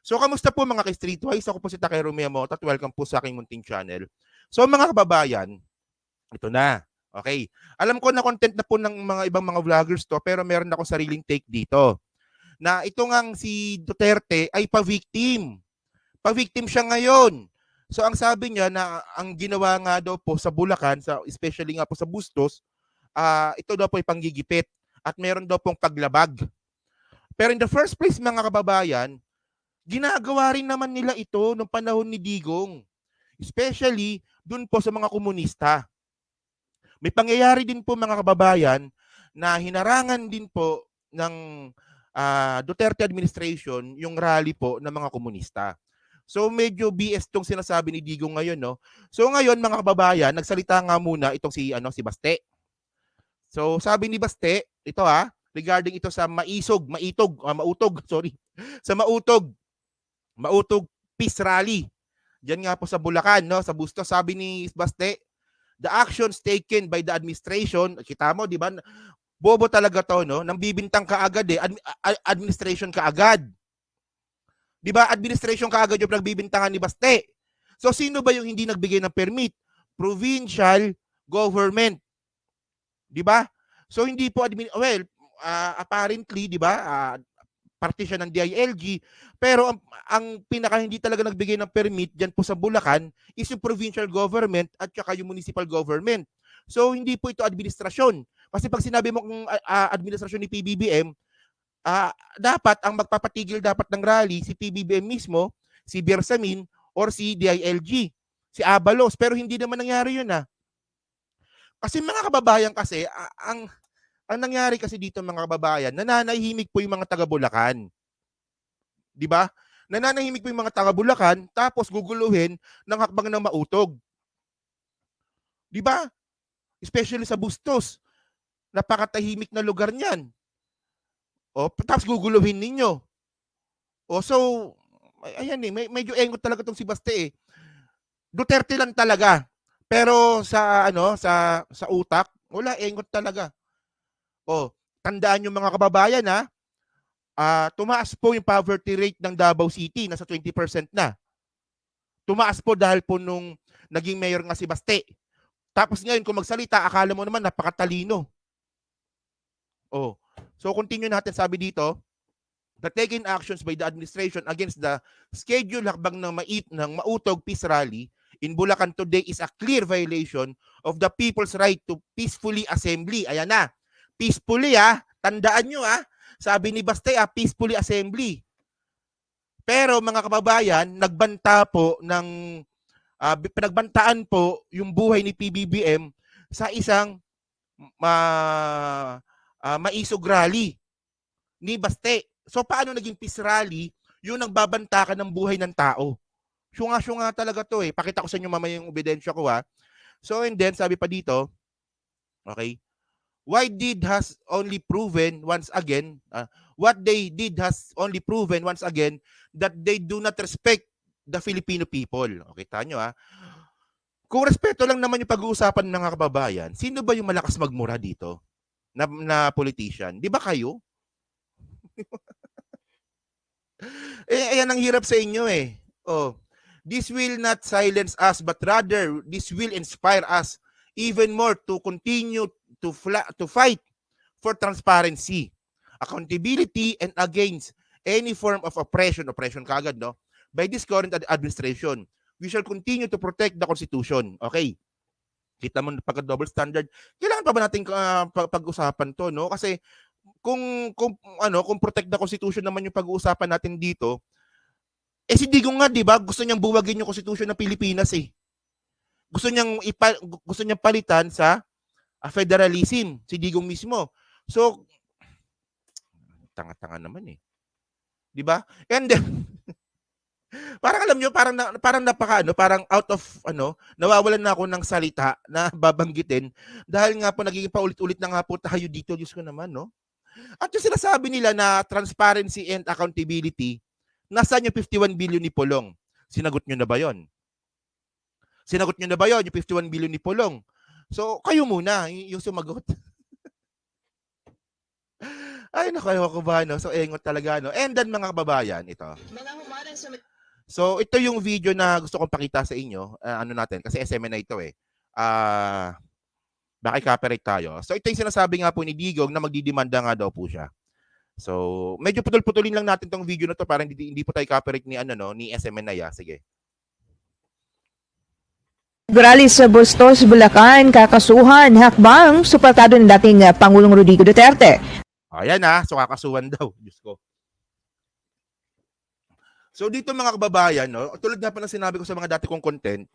So, kamusta po mga ka-Streetwise? Ako po si Takero Miyamoto at welcome po sa aking munting channel. So, mga kababayan, ito na. Okay. Alam ko na content na po ng mga ibang mga vloggers to, pero meron akong sariling take dito. Na ito ngang si Duterte ay pa-victim. Pa-victim siya ngayon. So, ang sabi niya na ang ginawa nga daw po sa Bulacan, especially nga po sa Bustos, ito daw po ay panggigipit at meron daw pong paglabag. Pero in the first place, mga kababayan, ginagawa rin naman nila ito noong panahon ni Digong. Especially dun po sa mga komunista. May pangyayari din po mga kababayan na hinarangan din po ng Duterte administration yung rally po ng mga komunista. So medyo BS tong sinasabi ni Digong ngayon, no. So ngayon mga kababayan, nagsalita nga muna itong si Baste. So sabi ni Baste, ito regarding ito sa Mautog, sorry. Sa Mautog Peace Rally. Diyan nga po sa Bulacan, no, sa Bustos, sabi ni Baste, the actions taken by the administration, kita mo, di ba? Bobo talaga to, no? Nang bibintang kaagad administration kaagad. Di ba? Administration kaagad yung nagbibintangan ni Baste. So sino ba yung hindi nagbigay ng permit? Provincial government. Di ba? So hindi po apparently, di ba? Parte siya ng DILG, pero ang pinaka hindi talaga nagbigay ng permit diyan po sa Bulacan is yung provincial government at saka yung municipal government. So hindi po ito administrasyon. Kasi pag sinabi mo kung administrasyon ni PBBM, dapat ang magpapatigil dapat ng rally si PBBM mismo, si Bersamin or si DILG, si Abalos, pero hindi naman nangyari yun Kasi mga kababayan kasi ang nangyari kasi dito mga kababayan, nananahimik po yung mga taga Bulacan. 'Di ba? Nananahimik po yung mga taga Bulacan tapos guguluhin ng hakbang ng Mautog. 'Di ba? Especially sa Bustos. Napakatahimik na lugar niyan. Tapos guguluhin ninyo. So ayan medyo engot talaga tong si Baste Duterte lang talaga. Pero sa utak, wala, engot talaga. Tandaan yung mga kababayan tumaas po yung poverty rate ng Davao City, nasa 20% na. Tumaas po dahil po nung naging mayor nga si Baste. Tapos ngayon kung magsalita, akala mo naman napakatalino. So continue natin, sabi dito, the taken actions by the administration against the scheduled hakbang ng Mautog Peace Rally in Bulacan today is a clear violation of the people's right to peacefully assembly. Ayan na. Peacefully tandaan nyo sabi ni Baste peacefully assembly. Pero mga kababayan, pinagbantaan po yung buhay ni PBBM sa isang maisog rally ni Baste. So paano naging peace rally yung nagbabanta ka ng buhay ng tao? Syunga talaga to Pakita ko sa inyo mamaya yung ebidensya ko So and then sabi pa dito, okay, what they did has only proven once again that they do not respect the Filipino people. Okay, tanyo Kung respeto lang naman yung pag-uusapan ng mga kababayan, sino ba yung malakas magmura dito na politician? Di ba kayo? Ayan ang hirap sa inyo This will not silence us, but rather this will inspire us even more to continue to fight for transparency, accountability, and against any form of oppression kagad, no? By this current administration. We shall continue to protect the Constitution. Okay. Kita mo pagka-double standard. Kailangan pa ba natin pag-usapan to, no? Kasi kung protect the Constitution naman yung pag-uusapan natin dito, si Digong nga, 'di ba? Gusto niyang buwagin yung Constitution ng Pilipinas Gusto niyang palitan sa federalism, si Digong mismo. So tanga-tanga naman 'Di ba? And then parang alam niyo, parang out of nawawalan na ako ng salita na babanggitin dahil nga po nagiging paulit-ulit na nga po tayo dito, Diyos ko naman, no? At yung sinasabi nila na transparency and accountability, nasaan yung 51 billion ni Pulong? Sinagot nyo na ba yon? Yung 51 billion ni Pulong? So, kayo muna, yung sumagot. Ay, naku, ewan ko ba, no? So, engot talaga, no? And then, mga kababayan, ito. So, ito yung video na gusto kong pakita sa inyo. Ano natin, kasi SMNA ito eh. Baka copyright tayo. So, ito yung sinasabi nga po ni Digong na magdidemanda nga daw po siya. So, medyo putol-putulin lang natin tong video na to para hindi po tayo copyright ni ano no, ni SMNA. Sige. Gurali sa Bustos, Bulacan, kakasuhan, hakbang, suportado ng dating Pangulong Rodrigo Duterte. Ayan na, so kakasuhan daw. Diyos ko. So dito mga kababayan, no, tulad nga pa ng sinabi ko sa mga dati kong content,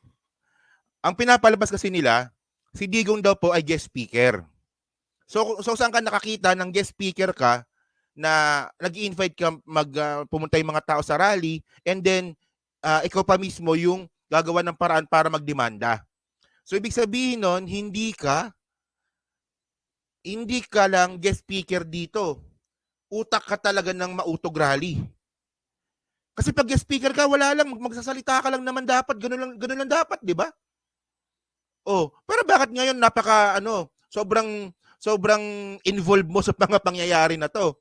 ang pinapalabas kasi nila, si Digong daw po ay guest speaker. So saan ka nakakita ng guest speaker ka na nag-i-invite ka pumunta yung mga tao sa rally and then ikaw pa mismo yung gagawa ng paraan para magdemanda. So ibig sabihin nun, hindi ka lang guest speaker dito. Utak ka talaga ng mautog rally. Kasi pag guest speaker ka, wala lang, magsasalita ka lang naman dapat, ganun lang dapat, di ba? Oh, pero bakit ngayon sobrang involved mo sa mga pangyayari na to?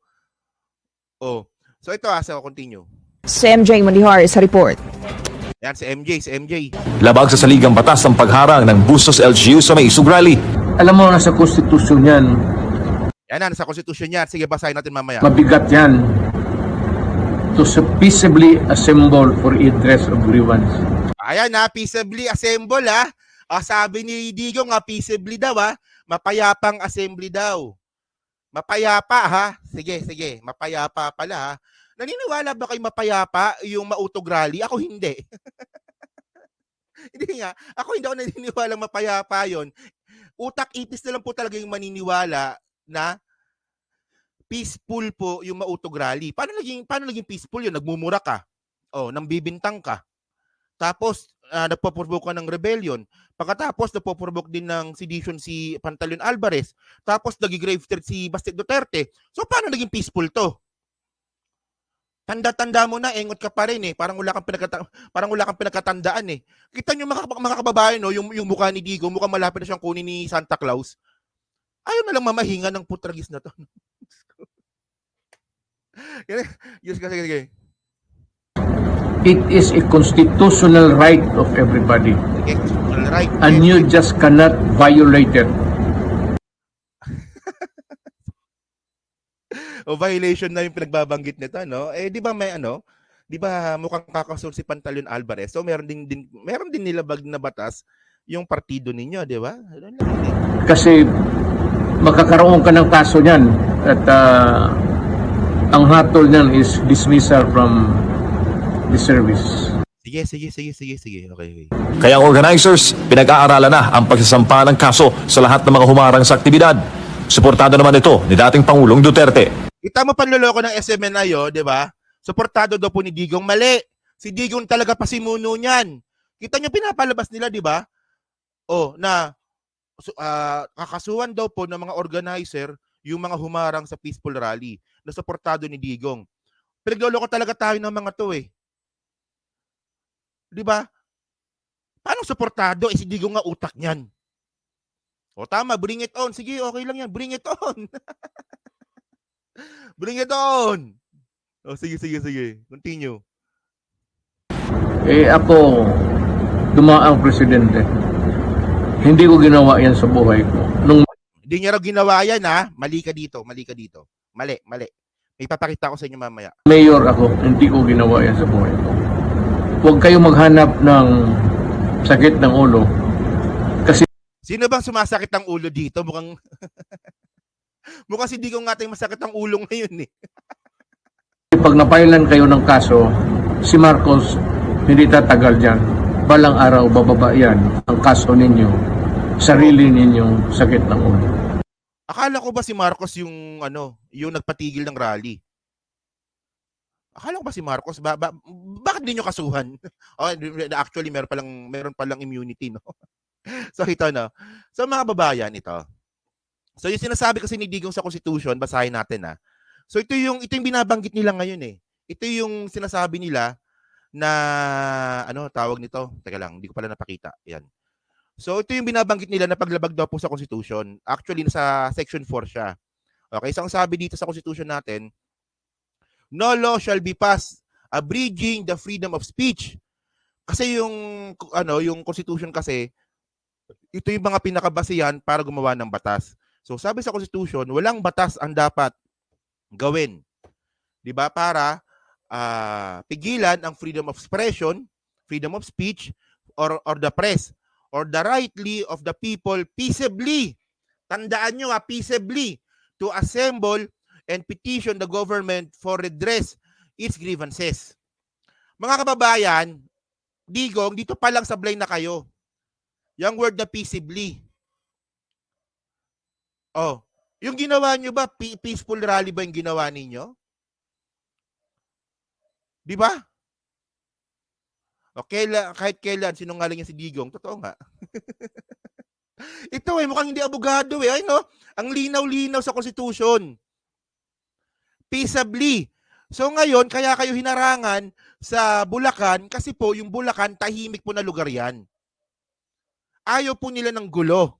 Oh. So ito so continue. Si MJ Mondihar sa report. Yan si MJ. Labag sa saligang batas ng pagharang ng Bustos LGU sa may Isug Rally. Alam mo, nasa konstitusyon yan. Yan na, nasa konstitusyon yan. Sige, basahin natin mamaya. Mabigat yan. To peaceably assemble for redress of grievance. Ayan na, peaceably assemble ha. Sabi ni Digong peaceably daw mapayapang assembly daw. Mapayapa ha. Sige, mapayapa pala ha. Naniniwala ba kayo mapayapa yung mautog rally? Ako hindi. Hindi nga. Ako hindi ako naniniwala mapayapa yon. Utak ipis na lang po talaga yung maniniwala na peaceful po yung mautog rally. Paano naging peaceful yun? Nagmumura ka. Nang bibintang ka. Tapos, nagpo-provoke ka ng rebellion. Pagkatapos, nagpo-provoke din ng sedition si Pantaleon Alvarez. Tapos, nag-grave threat si Baste Duterte. So, paano naging peaceful to? Tanda-tanda mo na, engot ka pa rin eh. Parang wala kang pinagkatandaan eh. Kita nyo mga kababayan, no, yung mukha ni Digong, mukhang malapit na siyang kunin ni Santa Claus. Ayaw na lang mamahinga ng putragis na to. Sige. It is a constitutional right of everybody. Constitutional right. And you just cannot violate it. Violation na yung pinagbabanggit nito, no? Di ba di ba mukhang kakasul si Pantaleon Alvarez. So meron din nilabag na batas yung partido ninyo, di ba? Kasi makakaroon ka ng kaso niyan at ang hatol niyan is dismissal from the service. Sige. Okay. Kaya ang organizers, pinag-aaralan na ang pagsasampa ng kaso sa lahat ng mga humarang sa aktibidad. Suportado naman ito ni dating Pangulong Duterte. Kita mo panloloko ng SMNI, di ba? Suportado daw po ni Digong. Mali. Si Digong talaga pasimuno niyan. Kita niyo pinapalabas nila, di ba? Kakasuhan daw po ng mga organizer yung mga humarang sa peaceful rally na suportado ni Digong. Pinagloloko talaga tayo ng mga to eh. Di ba? Paano suportado? Si Digong nga utak niyan. Tama, bring it on. Sige, okay lang yan. Bring it on. Bring it on! Sige. Continue. Ako, dumaang presidente. Hindi ko ginawa yan sa buhay ko. Hindi niya raw ginawa yan, ha? Mali ka dito. Mali. May papakita ko sa inyo mamaya. Mayor ako, hindi ko ginawa yan sa buhay ko. Huwag kayo maghanap ng sakit ng ulo. Kasi sino bang sumasakit ang ulo dito? Mukhang si Digong nga tayong masakit ang ulo ngayon eh. pag napailan kayo ng kaso, si Marcos hindi tatagal dyan. Balang araw bababa yan ang kaso ninyo, sarili ninyong sakit ng ulo. Akala ko ba si Marcos yung nagpatigil ng rally? Akala ko ba si Marcos bakit di nyo kasuhan? Actually meron palang immunity, no. So ito no. So mga babayan ito. So yung sinasabi kasi ni Digong sa Constitution, basahin natin ha. So ito yung binabanggit nila ngayon eh. Ito yung sinasabi nila na tawag nito. Teka lang, hindi ko pala napakita. Yan. So ito yung binabanggit nila na paglabag daw po sa Constitution. Actually nasa section 4 siya. Okay, so ang sabi dito sa Constitution natin, no law shall be passed abridging the freedom of speech. Kasi yung Constitution kasi, ito yung mga pinakabasihan para gumawa ng batas. So sabi sa Constitution, walang batas ang dapat gawin, 'di ba? Para pigilan ang freedom of expression, freedom of speech, or the press, or the rightly of the people peaceably. Tandaan nyo, peaceably to assemble and petition the government for redress its grievances. Mga kababayan, Digong, dito pa lang sablay na kayo. Yung word na peaceably. Oh, yung ginawa nyo ba, peaceful rally ba yung ginawa ninyo? Di ba? Okay, kahit kailan, sinungaling yan si Digong, totoo nga. Ito mukhang hindi abogado Ay no, ang linaw-linaw sa Constitution. Peaceably. So ngayon, kaya kayo hinarangan sa Bulacan kasi po yung Bulacan, tahimik po na lugar yan. Ayaw po nila ng gulo.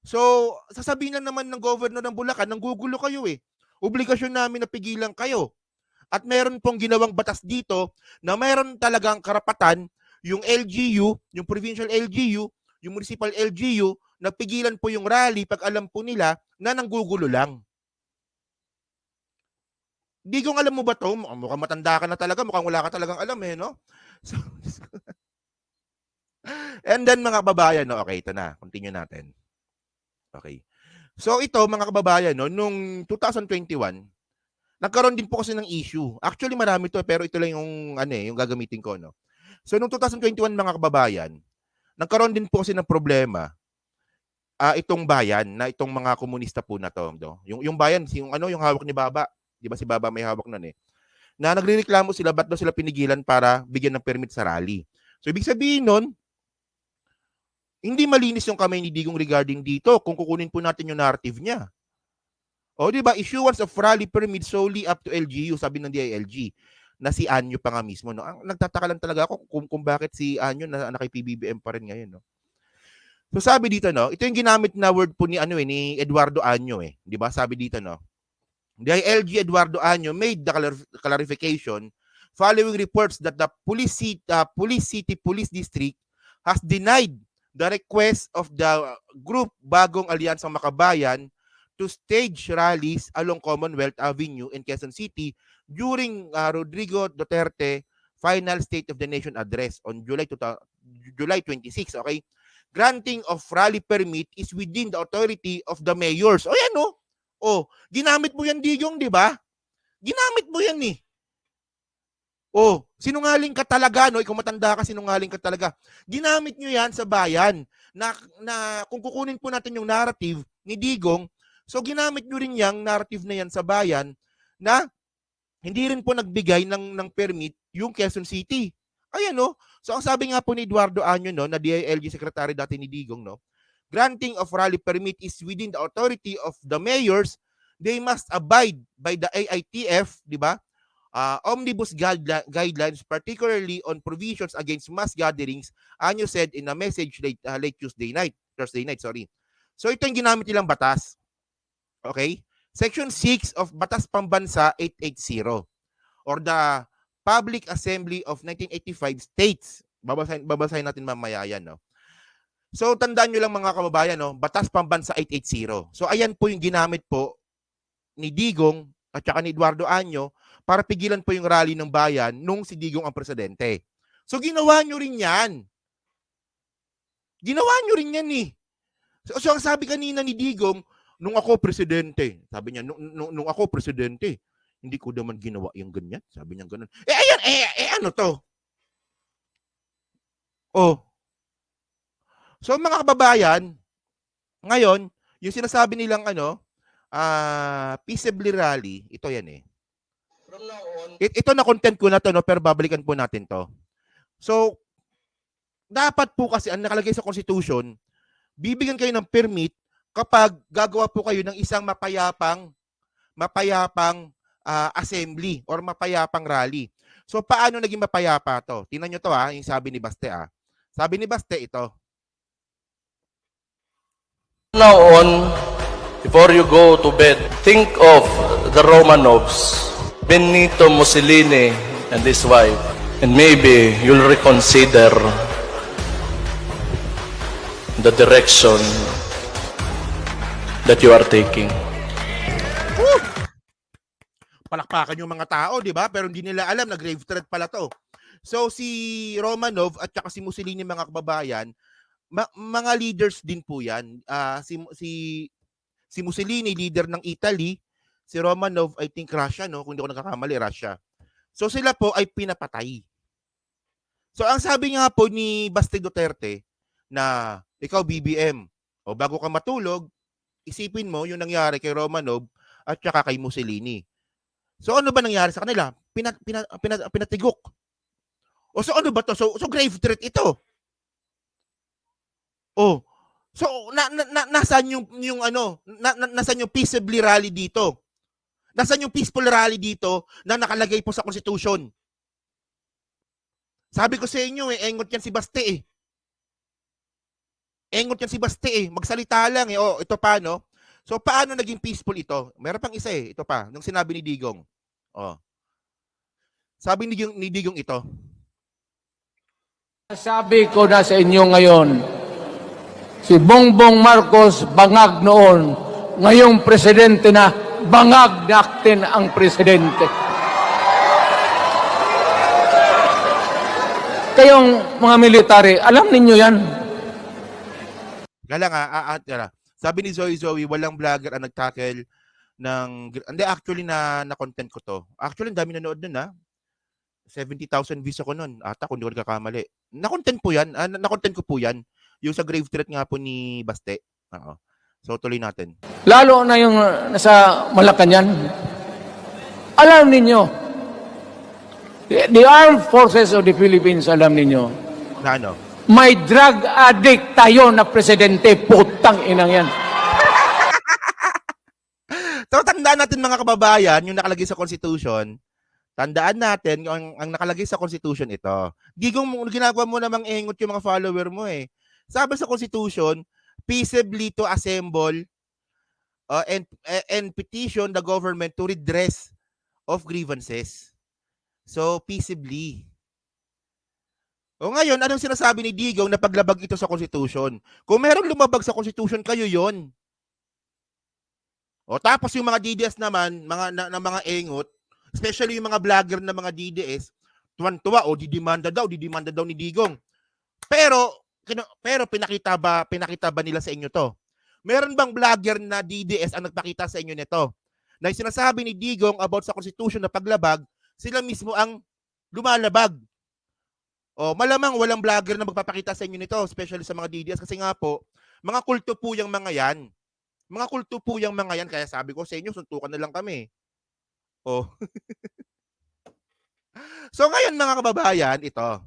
So, sasabihin na naman ng governor ng Bulacan, nanggugulo kayo Obligasyon namin na pigilan kayo. At meron pong ginawang batas dito na meron talagang karapatan yung LGU, yung provincial LGU, yung municipal LGU, na pigilan po yung rally pag alam po nila na nanggugulo lang. Di kong alam mo ba to? Mukhang matanda ka na talaga, mukhang wala ka talagang alam no? So, and then mga kababayan, okay, ito na, continue natin. Okay. So ito mga kababayan, nung 2021, nagkaroon din po kasi ng issue. Actually marami to pero ito lang yung yung gagamitin ko So nung 2021 mga kababayan, nagkaroon din po kasi ng problema itong bayan na itong mga komunista po na to, Yung bayan, yung hawak ni Baba, 'di ba si Baba may hawak nun na nagrereklamo sila ba't daw sila pinigilan para bigyan ng permit sa rally. So ibig sabihin nun, hindi malinis yung kamay ni Digong regarding dito kung kukunin po natin yung narrative niya. O di ba, issuance of rally permit solely up to LGU, sabi ng DILG, na si Anyo pa nga mismo. Ang nagtataka lang talaga ako kung bakit si Anyo na kay PBBM pa rin ngayon. So sabi dito, ito yung ginamit na word po ni ni Eduardo Anyo di ba? Sabi dito, DILG Eduardo Anyo made the clarification following reports that the Police City Police District has denied the request of the group Bagong Alyansang Makabayan to stage rallies along Commonwealth Avenue in Quezon City during Rodrigo Duterte final State of the Nation address on July 26. Okay? Granting of rally permit is within the authority of the mayors. O yan ginamit mo yan, Digong, di ba? Ginamit mo yan sinungaling ka talaga, Ikaw matanda ka, sinungaling ka talaga. Ginamit nyo yan sa bayan na kung kukunin po natin yung narrative ni Digong, so ginamit nyo rin yung narrative na yan sa bayan na hindi rin po nagbigay ng permit yung Quezon City. Ayan So ang sabi nga po ni Eduardo Anyo na DILG Secretary dati ni Digong granting of rally permit is within the authority of the mayors. They must abide by the AITF, di ba? Omnibus guidelines, particularly on provisions against mass gatherings, Anyo said in a message late Thursday night. So ito yung ginamit nilang batas. Okay? Section 6 of Batas Pambansa 880 or the Public Assembly of 1985 states. Babasahin natin mamaya yan, So tandaan nyo lang mga kababayan, Batas Pambansa 880. So ayan po yung ginamit po ni Digong at saka ni Eduardo Anyo para pigilan po yung rally ng bayan nung si Digong ang presidente. So ginawa nyo rin yan. So ang sabi kanina ni Digong, nung ako presidente, sabi niya, nung ako presidente, hindi ko naman ginawa yung ganyan. Sabi niya ganun. Ayan, ano to? So mga kababayan, ngayon, yung sinasabi nilang peaceably rally, ito yan From now on, ito na content ko na to, pero babalikan po natin to. So, dapat po kasi ang nakalagay sa Constitution, bibigyan kayo ng permit kapag gagawa po kayo ng isang mapayapang assembly or mapayapang rally. So, paano naging mapayapa to? Tingnan nyo to yung sabi ni Baste Sabi ni Baste ito. Now on, before you go to bed, think of the Romanovs, Benito Mussolini and his wife, and maybe you'll reconsider the direction that you are taking. Palakpakan yung mga tao, di ba? Pero hindi nila alam na grave threat pala to. So si Romanov at saka si Mussolini, mga kababayan, mga leaders din po yan. Si Mussolini, leader ng Italy. Si Romanov, I think Russia, no? Kung hindi ko nagkakamali, Russia. So sila po ay pinapatay. So ang sabi nga po ni Baste Duterte na ikaw BBM, o bago ka matulog, isipin mo yung nangyari kay Romanov at saka kay Mussolini. So ano ba nangyari sa kanila? Pinatigok. O so ano ba to? So grave threat ito. Oh. So nasaan yung ano? Nasaan yung peaceably rally dito? Nasaan yung peaceful rally dito na nakalagay po sa Constitution? Sabi ko sa inyo engot yan si Baste eh. Engot yan si Baste eh. Magsalita lang eh. Oh, ito pa no? So paano naging peaceful ito? Meron pang isa eh. Ito pa, nung sinabi ni Digong. Oh. Sabi ni Digong ito. Sabi ko na sa inyo ngayon, si Bongbong Marcos bangag noon, ngayong presidente na, bangag natin ang presidente. Kayong mga military, alam ninyo yan. Gala nga, sabi ni Zoe, walang vlogger ang nag-tackle ng... Hindi, actually na-content ko to. Actually, ang dami nanood nun 70,000 views ako nun. Ata, kung di ko nagkakamali. Na-content po yan. Na-content ko po yan. Yung sa grave threat nga po ni Baste. Oo. So, tuloy natin. Lalo na yung nasa Malacanang. Alam ninyo, the armed forces of the Philippines, alam ninyo, Na ano? may drug addict tayo na presidente, putang inang yan. So, tandaan natin mga kababayan, yung nakalagay sa Constitution, tandaan natin, ang nakalagay sa Constitution ito. Digong, ginagawa mo namang engot yung mga follower mo eh. Sabi sa Constitution, peaceably to assemble and petition the government to redress of grievances. So, peaceably. O ngayon, anong sinasabi ni Digong na paglabag ito sa Constitution? Kung merong lumabag sa Constitution, kayo yon. O tapos yung mga DDS naman, mga engot, especially yung mga vlogger na mga DDS, tuwan-tuwa, o didimanda daw ni Digong. Pero pinakita ba nila sa inyo to? Meron bang vlogger na DDS ang nagpakita sa inyo nito? Na yung sinasabi ni Digong about sa Constitution na paglabag, sila mismo ang lumalabag. O malamang walang vlogger na magpapakita sa inyo nito, especially sa mga DDS, kasi nga po, mga kulto po yung mga yan. Mga kulto po yung mga yan, kaya sabi ko sa inyo, suntukan na lang kami. Oh. So ngayon mga kababayan, ito.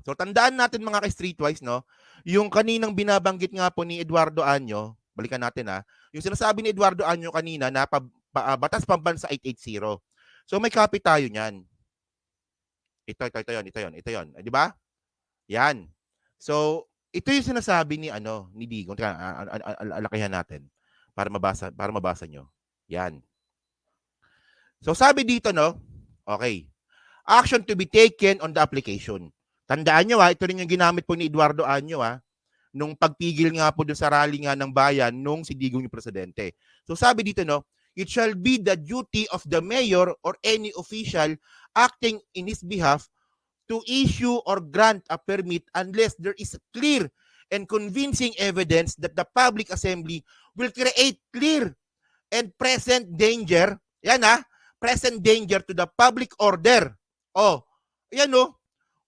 So tandaan natin mga ka-streetwise, no? Yung kaninang binabanggit nga po ni Eduardo Anyo, balikan natin yung sinasabi ni Eduardo Anyo kanina na Batas Pambansa 880. So may copy tayo niyan. Ito yon. Di ba? Yan. So ito yung sinasabi ni Digong. Alakihan natin para mabasa nyo. Yan. So sabi dito, no? Okay. Action to be taken on the application. Tandaan nyo ito rin yung ginamit po ni Eduardo Anyo nung pagpigil nga po dun sa rally nga ng bayan nung si Digong yung presidente. So sabi dito, no? It shall be the duty of the mayor or any official acting in his behalf to issue or grant a permit unless there is clear and convincing evidence that the public assembly will create clear and present danger, present danger to the public order. Yan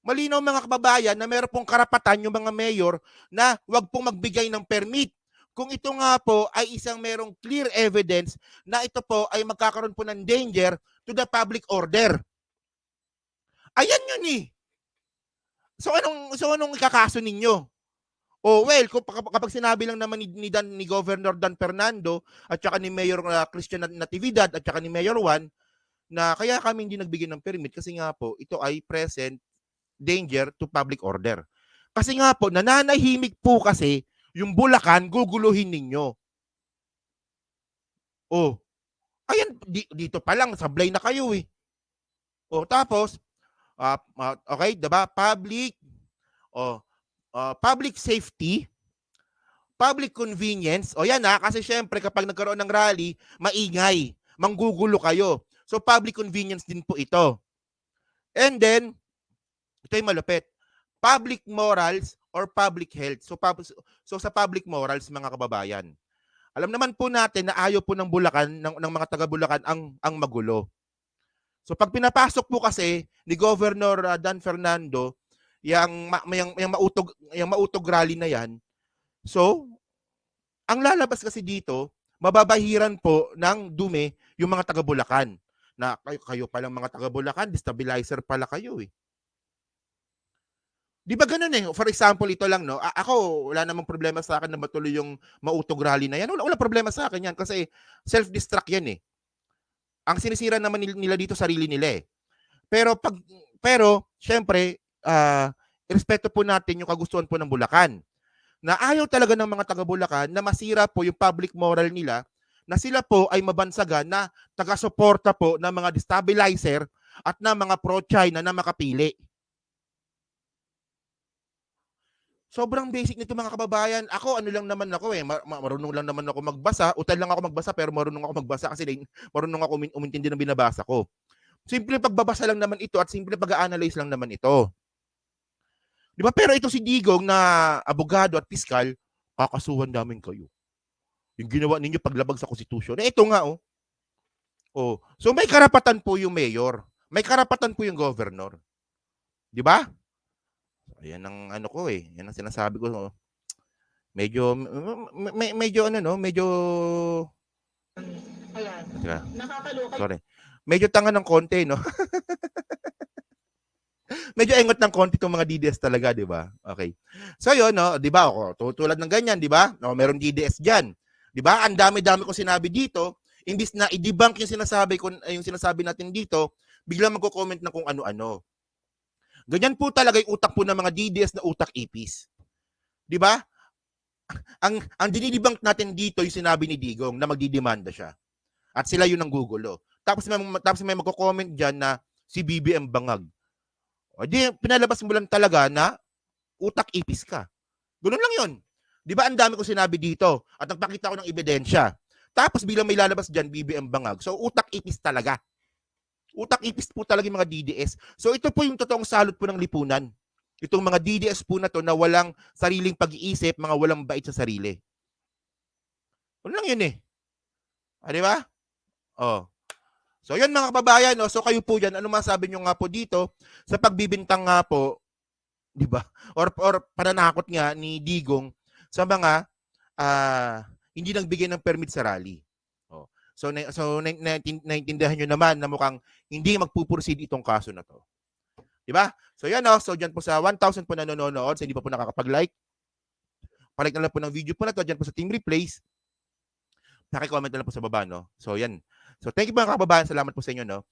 malinaw mga kababayan na meron pong karapatan yung mga mayor na wag pong magbigay ng permit. Kung ito nga po ay isang merong clear evidence na ito po ay magkakaroon po ng danger to the public order. Ayan yun eh. So anong ikakaso ninyo? Kapag sinabi lang naman ni Governor Dan Fernando at saka ni Mayor Christian Natividad at saka ni Mayor Juan na kaya kami hindi nagbigay ng permit kasi nga po ito ay present danger to public order. Kasi nga po nananahimik po kasi yung Bulacan, guguluhin ninyo. Oh, ayan, dito pa lang, sablay na kayo eh. Tapos, okay, diba? Public safety, public convenience. Yan kasi syempre kapag nagkaroon ng rally, maingay, manggugulo kayo. So, public convenience din po ito. And then, ito yung malupit. Public morals or public health. So sa public morals, mga kababayan, alam naman po natin na ayaw po ng Bulacan, ng mga taga Bulacan ang magulo. So pag pinapasok po kasi ni Governor Dan Fernando yung mautog rally na yan, so ang lalabas kasi dito, mababahiran po ng dumi yung mga taga Bulacan. Na kayo palang mga taga Bulacan, destabilizer pala kayo eh. Di ba ganun eh? For example, ito lang, no? Ako, wala namang problema sa akin na matuloy yung mautog rally na yan. Wala problema sa akin yan kasi self-destruct yan eh. Ang sinisira naman nila dito sarili nila eh. Pero syempre, respeto po natin yung kagustuhan po ng Bulacan. Na ayaw talaga ng mga taga Bulacan na masira po yung public moral nila na sila po ay mabansagan na taga-suporta po ng mga destabilizer at ng mga pro-China na makapili. Sobrang basic nito mga kababayan. Ako, ano lang naman ako eh, marunong lang naman ako magbasa. Utal lang ako magbasa pero marunong ako magbasa kasi marunong ako umintindi ng binabasa ko. Simple pagbabasa lang naman ito at simple pag-a-analyze lang naman ito. Di ba? Pero ito si Digong na abogado at piskal, kakasuhan namin kayo. Yung ginawa ninyo paglabag sa konstitusyon. Ito nga oh. So may karapatan po yung mayor. May karapatan po yung governor. Di ba? Ayan ang ano ko eh. Yan ang sinasabi ko. Medyo sorry. Medyo tanga ng konti, no? Medyo engot ng konti itong mga DDS talaga, di ba? Okay. So yun, no? Di ba? Tulad ng ganyan, di ba? Meron DDS dyan. Di ba? Ang dami-dami kong sinabi dito. Imbis na i-debunk yung sinasabi natin dito, biglang magko-comment ng kung ano-ano. Ganyan po talaga yung utak po ng mga DDS na utak ipis. Di ba? Ang dinidebunk natin dito yung sinabi ni Digong na magdidemanda siya. At sila yun ang gugulo. Tapos may magko-comment dyan na si BBM bangag. Di, pinalabas mo lang talaga na utak ipis ka. Ganun lang yun. Di ba ang dami ko sinabi dito at nagpakita ko ng ebidensya. Tapos bilang may lalabas dyan, BBM bangag. So utak ipis talaga. Utak ipis po talaga yung mga DDS. So ito po yung totoong salot po ng lipunan. Itong mga DDS po na to na walang sariling pag-iisip, mga walang bait sa sarili. Ano lang yun eh. Di ba? So yun mga kababayan, so kayo po dyan, ano masabi nyo nga po dito sa pagbibintang nga po, di ba? Or pananakot nga ni Digong sa mga hindi nagbigay ng permit sa rally. So naintindihan nyo naman na mukhang hindi magpuproceed itong kaso na to. Di ba? So yan so dyan po sa 1,000 po na nanonood, sa hindi pa po nakakapag-like, palike na lang po ng video po na to, dyan po sa Team Replays, paki-comment na lang po sa baba, no? So yan. So thank you mga kababayan, salamat po sa inyo, no?